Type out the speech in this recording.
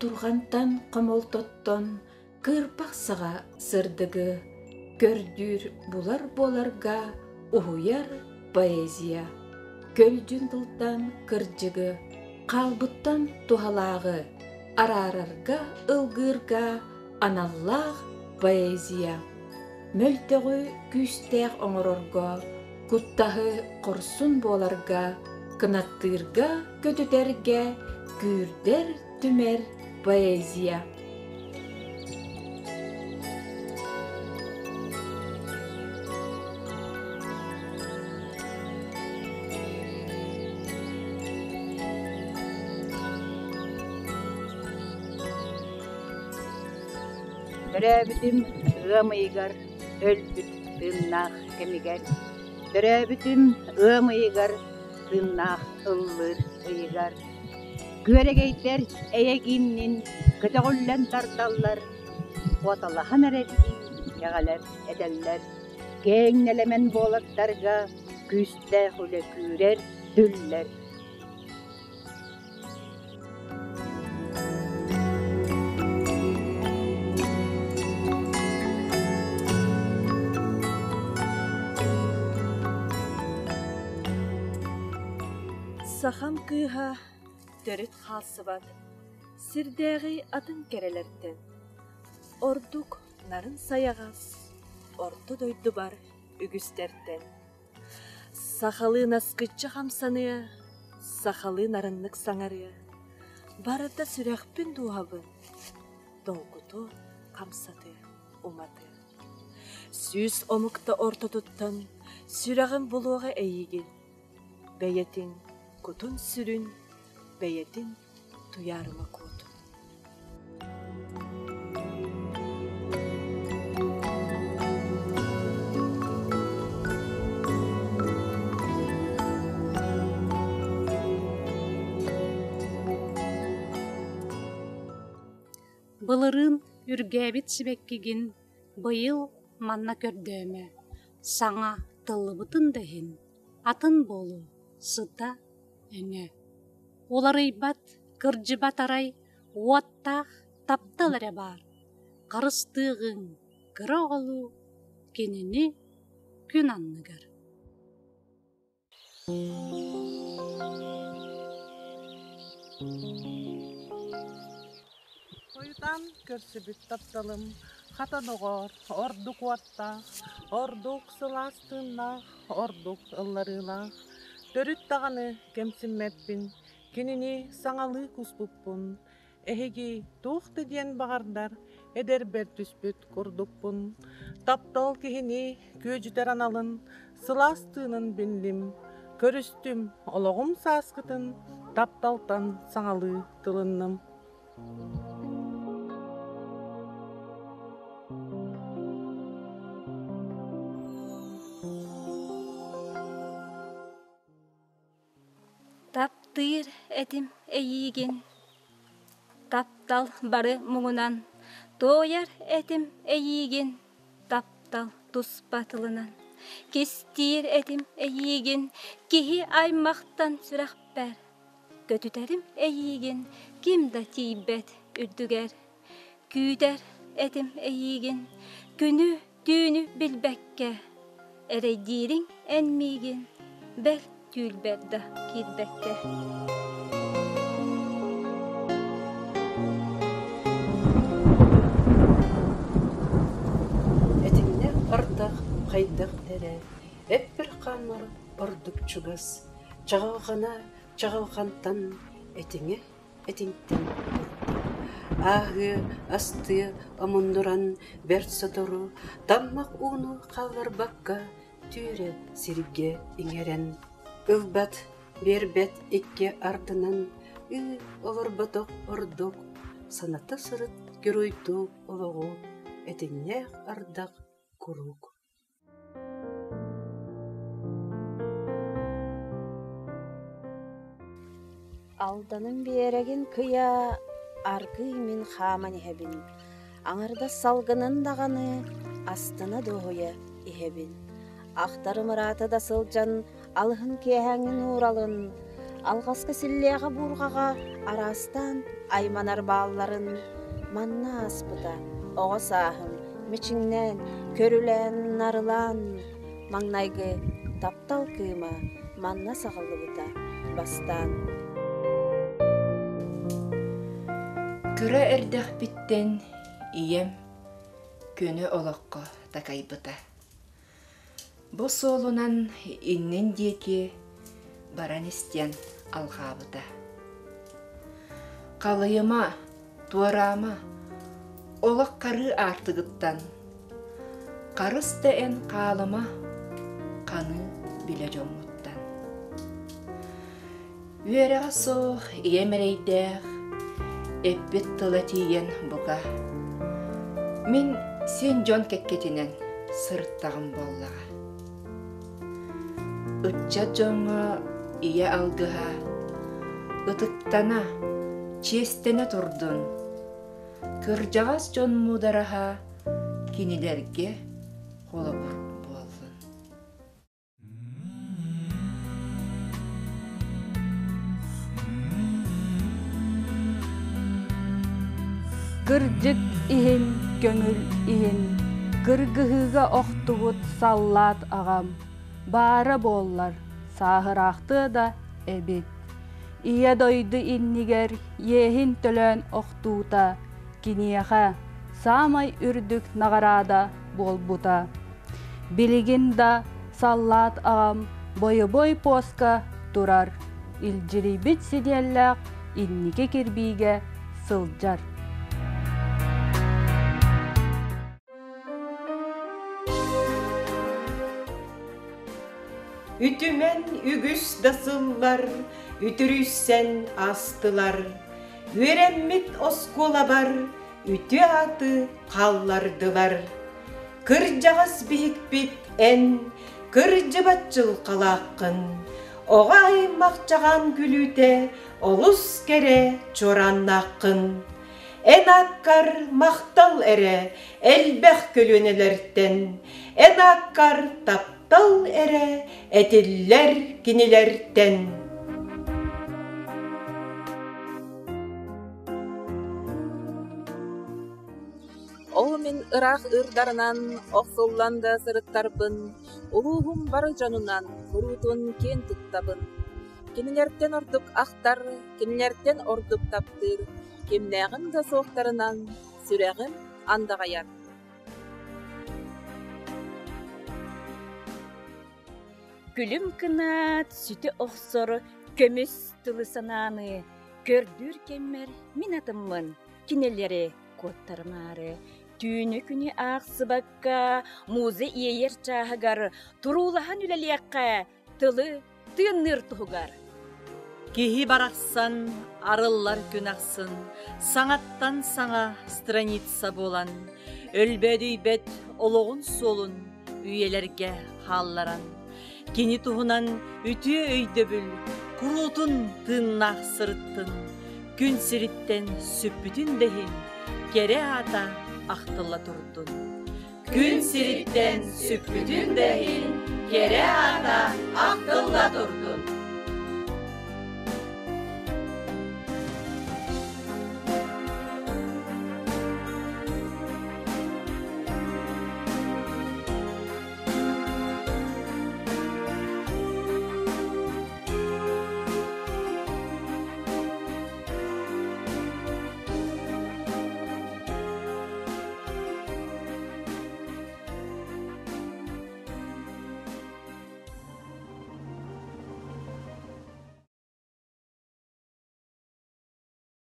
отурғантан қомолтоттон кырпақ саға сырдыгы, көрдүр булар боларга уһуяр поэзия. Көлдүн тылтан кыржыгы, қалбыттан тухалағы, арарарга ылгырга аналлах поэзия. Мөлтөгү күстәк оңорорго, куттахы корсун боларга, кынаттырга көтөтерге, күрдер түмер поэзия. Дөрәбитим ымыйгар өлбүт ыннах кемигер. Дөрәбитим ымыйгар ыннах ыллыр ыйгар. Күрегейтер эйегиннин көтөгүллен тарталлар. Оталахан эредин ягалар эделлер. Кеңнелемен болаттарга күстә хүле күрер дүллер. Сахам кыха төрүт халсыбат, сирдäги атын керелерден. Ордук нарын саягас, орто дойду бар үгүстерден. Сахалы наскыччы хамсаны, сахалы нарыннык саңары. Барыта сүрәхпін дуабын, долгуту камсаты уматы. Сүз омукта орто туттан, сүрәгін булуға әйігін. Бәйетин кутун сүрүн, бәйетин туярыма кутун. Былырын үргәбит сибеккигин быйыл манна көрдөмө. Саңа тылыбытын дехин, атын болу, сыта әне. Олар ыйбат, кыржыбат арай, уаттах тапталары бар. Қарыстығын кыра олу, кенені күн анныгар. Oydan körsübüt taptalım, hata doğar, orduk vatta, orduk sılastığında, orduk ıllarıyla. Dörüt dağını kemsinmeppin, kenini sağalı kuspupun, ehegi tuğdu diyen bağırdar, eder ber tüspüt kurdukpun. Taptal kihini köcüter analın, sılastığının bindim, körüstüm oloğum saskıtın, taptaltan sağalı tılınım. Таптыр этим эйигин, таптал бары муңунан, тояр этим эйигин, таптал туспатылынан. Кестир этим эйигин, кихи аймақтан сүрәхпәр. Көтүтәрим эйигин, кимда тийбет үрдүгер. Күйдер этим эйигин, күнү түйүнү билбәккә. Эрейдирин энмигин, бәл tülberde kirbekke. Etinde ardaq, qaydaq tere, hep bir qanır borduk çugas. Çağalğantan etine, etinkten borduk. Ahı, astı, amunduran, versadoru, tammaq unu qallar bakka, türe sirge ingeren. Ылбат, бербет икке ардынан, олорбаток ордок, санаты сырыт геройту олоғу, этиннех ардақ курук. Алданын берегин кыя, аргы мен хаман ихебин. Аңарда салгынын дағаны, астына доғуя ихебин. Ақтары мұраты да сылжан, алғын кеәңін уралын, алғасқы сіллеға бұрғаға арастан айманар баалларын манна аспыта, оға саахым, мечиңнен, көрүлен, нарылан, маңнайгы таптал кыыма, манна сағылыбыта, бастан. Күрә эрдәх биттен ием көне олоққа такайбыта. Бу солунан иннен диеки баран истен алғабыта. Қалыйыма, туарама, олық қары артығыттан, қарысты ән қалыма, қаны біле жомуттан. Үйереға соқ иемерейдәқ, эппет тыла тиен бұға. Мен сен жон кеккетінен сырттағым боллаға. Үтча жоңа ие алғыға, ұтыттана, честене тұрдын. Кыржағас жон мудараға, кинилерге қолы болдын. Кыржык иһин, көңүл иһин, кыргыһыга охтугут саллаат агам, баара боллар, саахыраахты да эбит. Ия дойду иннигер, ехин төлөн охтуута, кинияха, самай үрдүк нагарада болбута. Билигин да саллаат агам, бой поска турар, илжирибит сиделлак, инниге кирбиге сылжар. Ütümen ügüs dasıllar, ütürüssen astılar. Üeremmit oskola bar, ütü atı kallardılar. Kırcağız bihik bit en, kırcıbatçıl kalakın. Oğa aymakçağan gülüte, olus kere çoran nakın. En akkar maktal ere, elbek kölünelerden. En akkar taptal ere, etiller kinilerden. Ол мен ырах ырдарынан оқсолланда сырыттарбын, улуғым бары жанынан құрутун кен туттабын. Кенилерден ордук ақтар, кенилерден ордук таптыр, кемнәғін да соқтарынан сүрәғім андағаяр. Күлім кына сүті оқсор көміс тылы сананы, көрдүр кеммер мен атыммын, кинелері коттармары. Түйіні күні ақсыбаққа, музы иейер чағығар, тұрулахан үлелеққа, тылы тыынныр тұғығар. Кихи барақсан, арыллар күн ақсын, саңаттан саңа страница болан, өлбәді бәт олығын солын, үйелерге халларан. Кені туғынан үті өйді бүл, құрутын тыннақ сырыттын, күн сириттен сүппүтін дехин, кере ата ақтыла тұрдын. Күн сириттен сүппүтін дехин, кере ата ақтыла тұрдын.